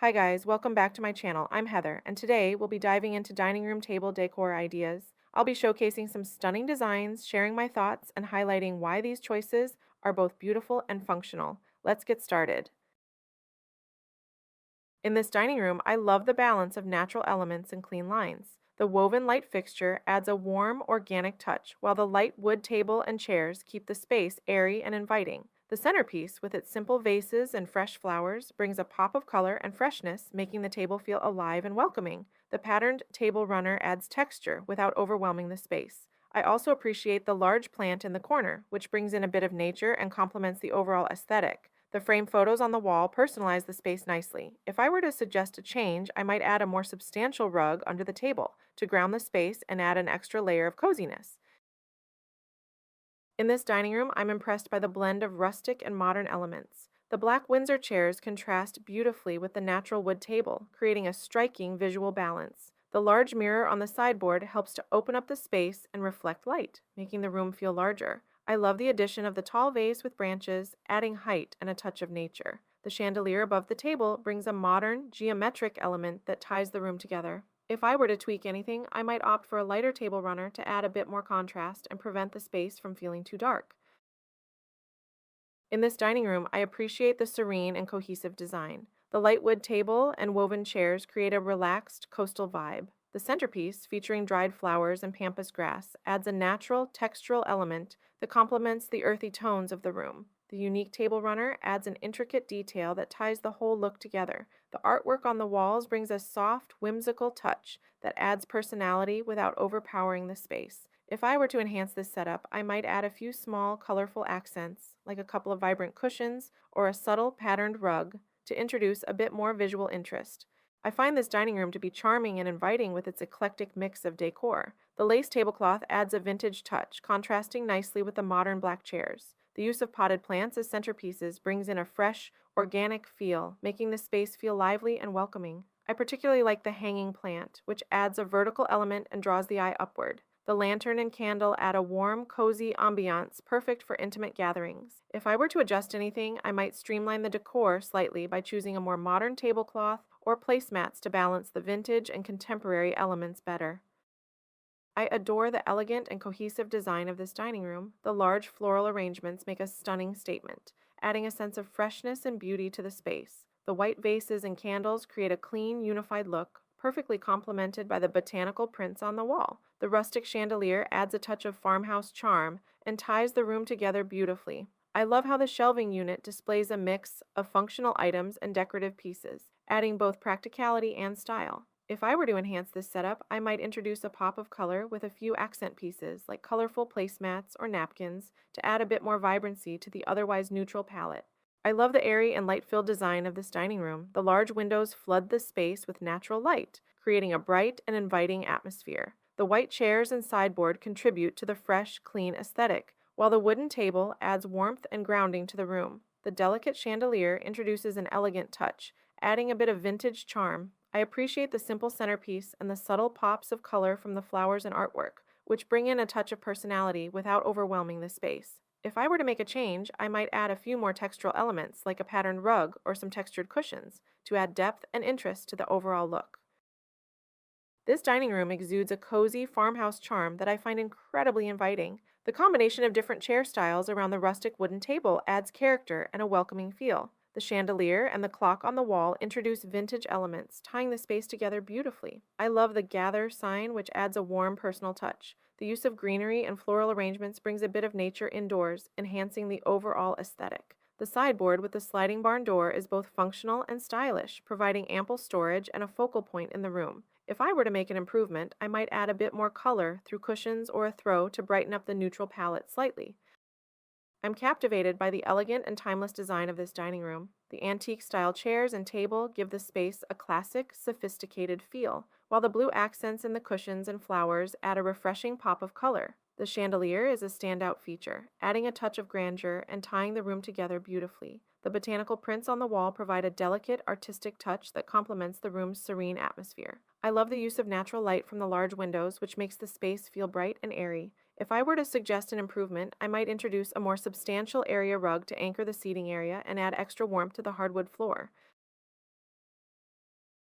Hi guys, welcome back to my channel. I'm Heather, and today we'll be diving into dining room table decor ideas. I'll be showcasing some stunning designs, sharing my thoughts, and highlighting why these choices are both beautiful and functional. Let's get started. In this dining room, I love the balance of natural elements and clean lines. The woven light fixture adds a warm, organic touch, while the light wood table and chairs keep the space airy and inviting. The centerpiece, with its simple vases and fresh flowers, brings a pop of color and freshness, making the table feel alive and welcoming. The patterned table runner adds texture without overwhelming the space. I also appreciate the large plant in the corner, which brings in a bit of nature and complements the overall aesthetic. The frame photos on the wall personalize the space nicely. If I were to suggest a change, I might add a more substantial rug under the table to ground the space and add an extra layer of coziness. In this dining room, I'm impressed by the blend of rustic and modern elements. The black Windsor chairs contrast beautifully with the natural wood table, creating a striking visual balance. The large mirror on the sideboard helps to open up the space and reflect light, making the room feel larger. I love the addition of the tall vase with branches, adding height and a touch of nature. The chandelier above the table brings a modern, geometric element that ties the room together. If I were to tweak anything, I might opt for a lighter table runner to add a bit more contrast and prevent the space from feeling too dark. In this dining room, I appreciate the serene and cohesive design. The light wood table and woven chairs create a relaxed coastal vibe. The centerpiece, featuring dried flowers and pampas grass, adds a natural textural element that complements the earthy tones of the room. The unique table runner adds an intricate detail that ties the whole look together. The artwork on the walls brings a soft, whimsical touch that adds personality without overpowering the space. If I were to enhance this setup, I might add a few small, colorful accents, like a couple of vibrant cushions or a subtle patterned rug, to introduce a bit more visual interest. I find this dining room to be charming and inviting with its eclectic mix of decor. The lace tablecloth adds a vintage touch, contrasting nicely with the modern black chairs. The use of potted plants as centerpieces brings in a fresh, organic feel, making the space feel lively and welcoming. I particularly like the hanging plant, which adds a vertical element and draws the eye upward. The lantern and candle add a warm, cozy ambiance perfect for intimate gatherings. If I were to adjust anything, I might streamline the decor slightly by choosing a more modern tablecloth or placemats to balance the vintage and contemporary elements better. I adore the elegant and cohesive design of this dining room. The large floral arrangements make a stunning statement, adding a sense of freshness and beauty to the space. The white vases and candles create a clean, unified look, perfectly complemented by the botanical prints on the wall. The rustic chandelier adds a touch of farmhouse charm and ties the room together beautifully. I love how the shelving unit displays a mix of functional items and decorative pieces, adding both practicality and style. If I were to enhance this setup, I might introduce a pop of color with a few accent pieces like colorful placemats or napkins to add a bit more vibrancy to the otherwise neutral palette. I love the airy and light-filled design of this dining room. The large windows flood the space with natural light, creating a bright and inviting atmosphere. The white chairs and sideboard contribute to the fresh, clean aesthetic, while the wooden table adds warmth and grounding to the room. The delicate chandelier introduces an elegant touch, adding a bit of vintage charm. I appreciate the simple centerpiece and the subtle pops of color from the flowers and artwork, which bring in a touch of personality without overwhelming the space. If I were to make a change, I might add a few more textural elements like a patterned rug or some textured cushions to add depth and interest to the overall look. This dining room exudes a cozy farmhouse charm that I find incredibly inviting. The combination of different chair styles around the rustic wooden table adds character and a welcoming feel. The chandelier and the clock on the wall introduce vintage elements, tying the space together beautifully. I love the Gather sign, which adds a warm personal touch. The use of greenery and floral arrangements brings a bit of nature indoors, enhancing the overall aesthetic. The sideboard with the sliding barn door is both functional and stylish, providing ample storage and a focal point in the room. If I were to make an improvement, I might add a bit more color through cushions or a throw to brighten up the neutral palette slightly. I'm captivated by the elegant and timeless design of this dining room. The antique-style chairs and table give the space a classic, sophisticated feel, while the blue accents in the cushions and flowers add a refreshing pop of color. The chandelier is a standout feature, adding a touch of grandeur and tying the room together beautifully. The botanical prints on the wall provide a delicate, artistic touch that complements the room's serene atmosphere. I love the use of natural light from the large windows, which makes the space feel bright and airy. If I were to suggest an improvement, I might introduce a more substantial area rug to anchor the seating area and add extra warmth to the hardwood floor.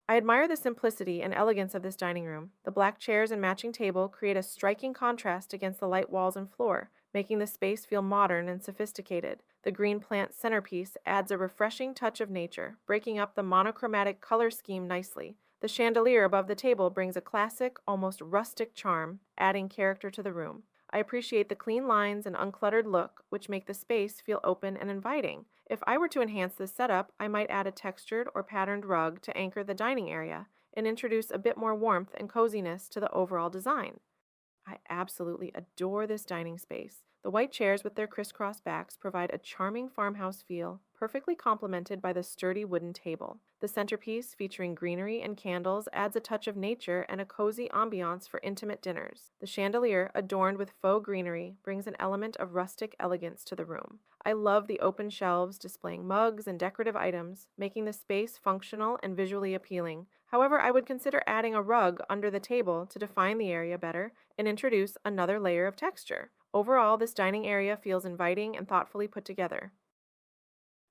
I admire the simplicity and elegance of this dining room. The black chairs and matching table create a striking contrast against the light walls and floor, making the space feel modern and sophisticated. The green plant centerpiece adds a refreshing touch of nature, breaking up the monochromatic color scheme nicely. The chandelier above the table brings a classic, almost rustic charm, adding character to the room. I appreciate the clean lines and uncluttered look, which make the space feel open and inviting. If I were to enhance this setup, I might add a textured or patterned rug to anchor the dining area and introduce a bit more warmth and coziness to the overall design. I absolutely adore this dining space. The white chairs with their crisscross backs provide a charming farmhouse feel, perfectly complemented by the sturdy wooden table. The centerpiece, featuring greenery and candles, adds a touch of nature and a cozy ambiance for intimate dinners. The chandelier, adorned with faux greenery, brings an element of rustic elegance to the room. I love the open shelves displaying mugs and decorative items, making the space functional and visually appealing. However, I would consider adding a rug under the table to define the area better and introduce another layer of texture. Overall, this dining area feels inviting and thoughtfully put together.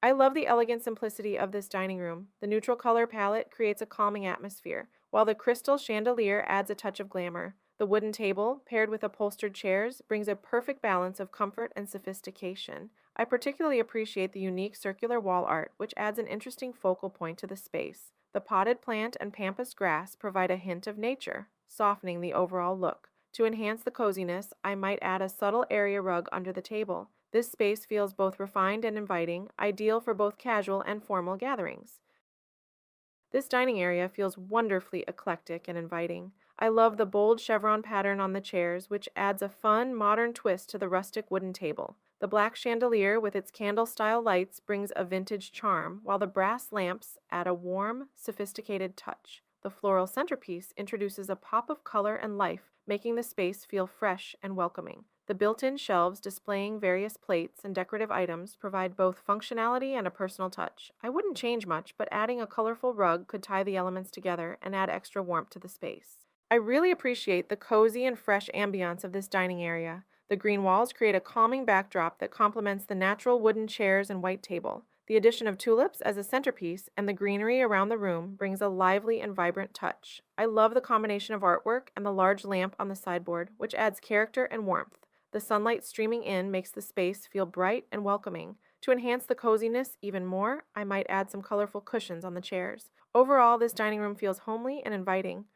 I love the elegant simplicity of this dining room. The neutral color palette creates a calming atmosphere, while the crystal chandelier adds a touch of glamour. The wooden table, paired with upholstered chairs, brings a perfect balance of comfort and sophistication. I particularly appreciate the unique circular wall art, which adds an interesting focal point to the space. The potted plant and pampas grass provide a hint of nature, softening the overall look. To enhance the coziness, I might add a subtle area rug under the table. This space feels both refined and inviting, ideal for both casual and formal gatherings. This dining area feels wonderfully eclectic and inviting. I love the bold chevron pattern on the chairs, which adds a fun, modern twist to the rustic wooden table. The black chandelier with its candle-style lights brings a vintage charm, while the brass lamps add a warm, sophisticated touch. The floral centerpiece introduces a pop of color and life, making the space feel fresh and welcoming. The built-in shelves displaying various plates and decorative items provide both functionality and a personal touch. I wouldn't change much, but adding a colorful rug could tie the elements together and add extra warmth to the space. I really appreciate the cozy and fresh ambiance of this dining area. The green walls create a calming backdrop that complements the natural wooden chairs and white table. The addition of tulips as a centerpiece and the greenery around the room brings a lively and vibrant touch. I love the combination of artwork and the large lamp on the sideboard, which adds character and warmth. The sunlight streaming in makes the space feel bright and welcoming. To enhance the coziness even more, I might add some colorful cushions on the chairs. Overall, this dining room feels homely and inviting.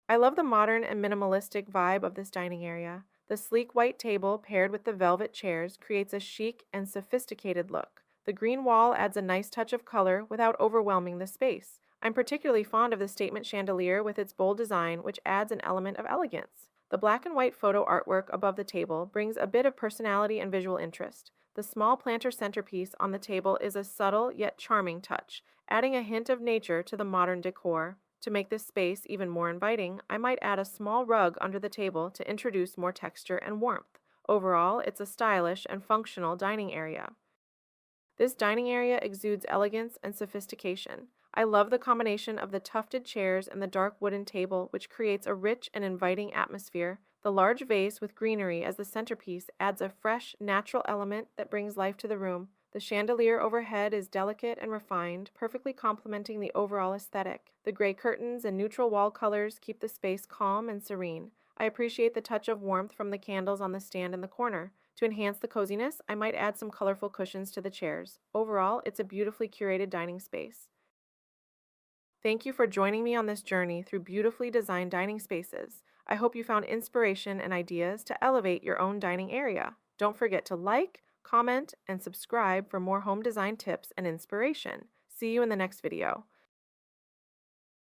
I love the modern and minimalistic vibe of this dining area. The sleek white table paired with the velvet chairs creates a chic and sophisticated look. The green wall adds a nice touch of color without overwhelming the space. I'm particularly fond of the statement chandelier with its bold design, which adds an element of elegance. The black and white photo artwork above the table brings a bit of personality and visual interest. The small planter centerpiece on the table is a subtle yet charming touch, adding a hint of nature to the modern decor. To make this space even more inviting, I might add a small rug under the table to introduce more texture and warmth. Overall, it's a stylish and functional dining area. This dining area exudes elegance and sophistication. I love the combination of the tufted chairs and the dark wooden table, which creates a rich and inviting atmosphere. The large vase with greenery as the centerpiece adds a fresh, natural element that brings life to the room. The chandelier overhead is delicate and refined, perfectly complementing the overall aesthetic. The gray curtains and neutral wall colors keep the space calm and serene. I appreciate the touch of warmth from the candles on the stand in the corner. To enhance the coziness, I might add some colorful cushions to the chairs. Overall, it's a beautifully curated dining space. Thank you for joining me on this journey through beautifully designed dining spaces. I hope you found inspiration and ideas to elevate your own dining area. Don't forget to like, comment, and subscribe for more home design tips and inspiration. See you in the next video.